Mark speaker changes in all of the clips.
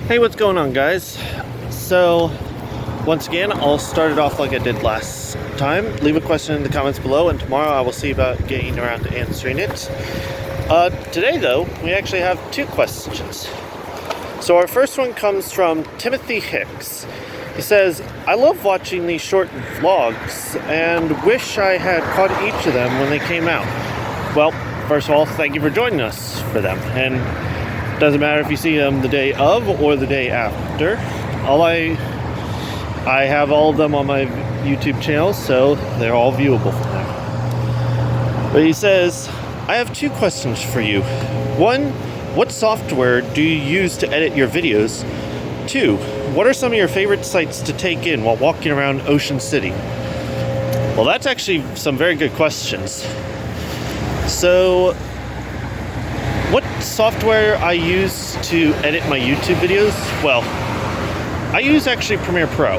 Speaker 1: Hey, what's going on, guys? So, once again, I'll start it off like I did last time. Leave a question in the comments below, and tomorrow I will see about getting around to answering it. Today, though, we actually have two questions. So our first one comes from Timothy Hicks. He says, I love watching these short vlogs and wish I had caught each of them when they came out. Well, first of all, thank you for joining us for them. And doesn't matter if you see them the day of or the day after. I have all of them on my YouTube channel, so they're all viewable from there. But he says, I have two questions for you. One, what software do you use to edit your videos? Two, what are some of your favorite sights to take in while walking around Ocean City? Well, that's actually some very good questions. So, what software I use to edit my YouTube videos? Well, I use actually Premiere Pro,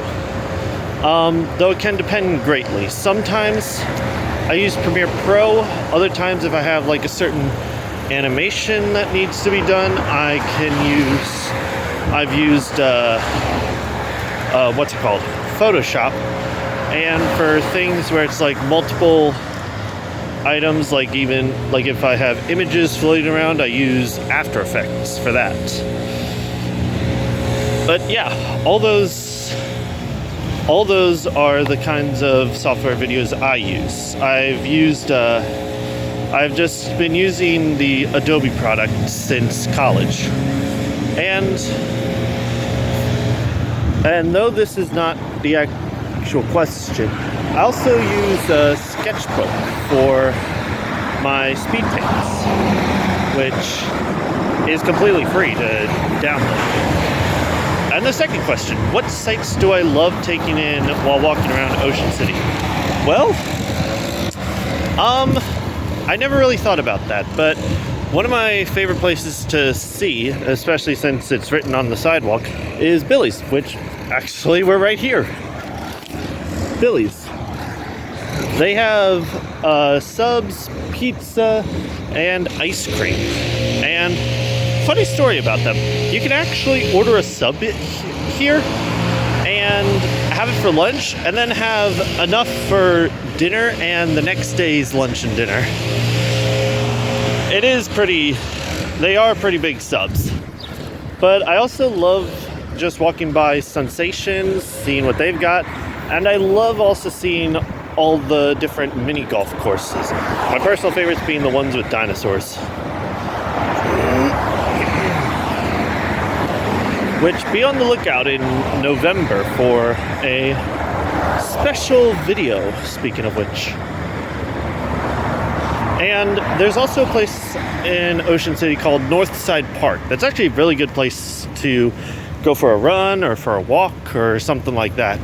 Speaker 1: though it can depend greatly. Sometimes I use Premiere Pro, other times if I have like a certain animation that needs to be done, I've used Photoshop. And for things where it's like multiple items, like if I have images floating around, I use After Effects for that. But yeah, all those are the kinds of software videos I use. I've just been using the Adobe product since college. And though this is not the actual question, I also use a sketchbook for my speed paints, which is completely free to download. And the second question, what sights do I love taking in while walking around Ocean City? Well, I never really thought about that, but one of my favorite places to see, especially since it's written on the sidewalk, is Billy's, which actually we're right here. Billy's. They have subs, pizza, and ice cream. And funny story about them. You can actually order a sub here and have it for lunch, and then have enough for dinner and the next day's lunch and dinner. They are pretty big subs. But I also love just walking by Sensations, seeing what they've got, and I love also seeing all the different mini golf courses. My personal favorites being the ones with dinosaurs. Which, be on the lookout in November for a special video, speaking of which. And there's also a place in Ocean City called Northside Park. That's actually a really good place to go for a run or for a walk or something like that.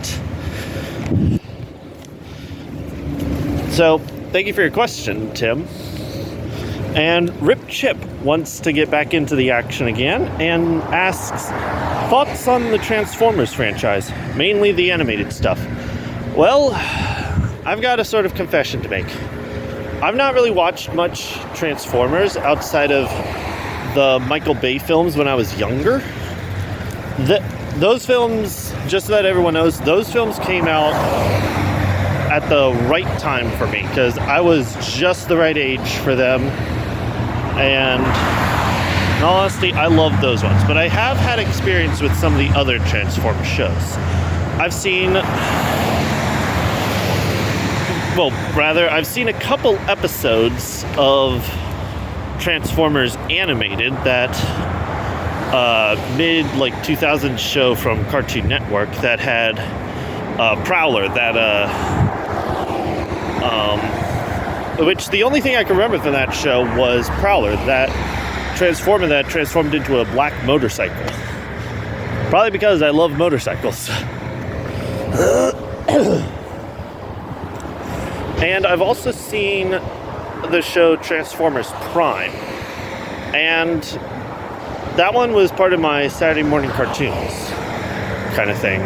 Speaker 1: So, thank you for your question, Tim. And Rip Chip wants to get back into the action again and asks, thoughts on the Transformers franchise, mainly the animated stuff? Well, I've got a sort of confession to make. I've not really watched much Transformers outside of the Michael Bay films when I was younger. Those films, just so that everyone knows, those films came out at the right time for me, because I was just the right age for them. And in all honesty, I love those ones. But I have had experience with some of the other Transformers shows. I've seen a couple episodes of Transformers Animated, that mid-2000s show from Cartoon Network that had Prowler, which the only thing I can remember from that show was Prowler, that transformed into a black motorcycle. Probably because I love motorcycles. And I've also seen the show Transformers Prime. And that one was part of my Saturday morning cartoons kind of thing.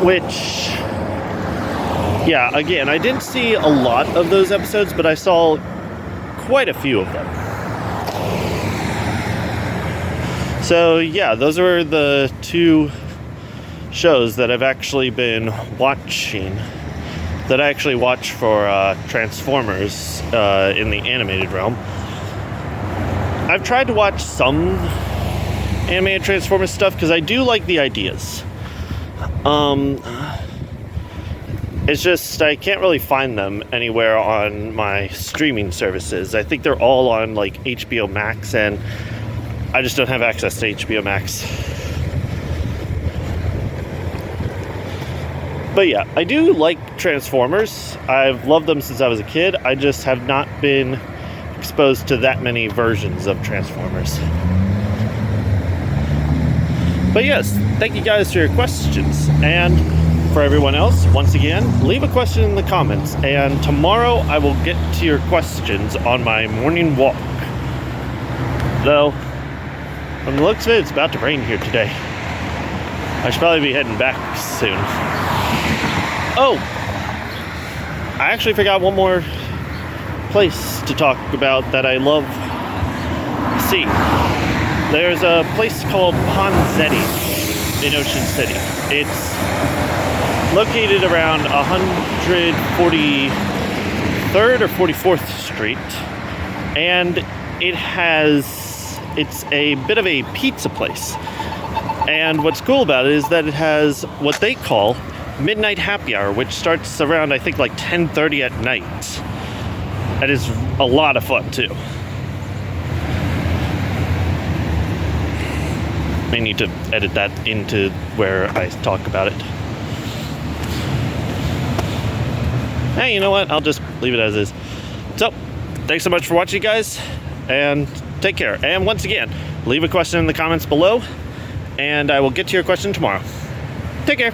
Speaker 1: Which, yeah, again, I didn't see a lot of those episodes, but I saw quite a few of them. So yeah, those are the two shows that I've actually been watching, that I actually watch for Transformers in the animated realm. I've tried to watch some animated Transformers stuff because I do like the ideas. It's just I can't really find them anywhere on my streaming services. I think they're all on like HBO Max, and I just don't have access to HBO Max. But yeah, I do like Transformers. I've loved them since I was a kid. I just have not been exposed to that many versions of Transformers. But yes, thank you guys for your questions. And for everyone else, once again, leave a question in the comments. And tomorrow I will get to your questions on my morning walk. Though, from the looks of it, it's about to rain here today. I should probably be heading back soon. Oh! I actually forgot one more place to talk about that I love seeing. There's a place called Ponzetti in Ocean City. It's located around 143rd or 44th Street, and it's a bit of a pizza place. And what's cool about it is that it has what they call midnight happy hour, which starts around, I think, like 10:30 at night. That is a lot of fun too. I need to edit that into where I talk about it. Hey, you know what? I'll just leave it as is. So, thanks so much for watching, guys, and take care. And once again, leave a question in the comments below, and I will get to your question tomorrow. Take care.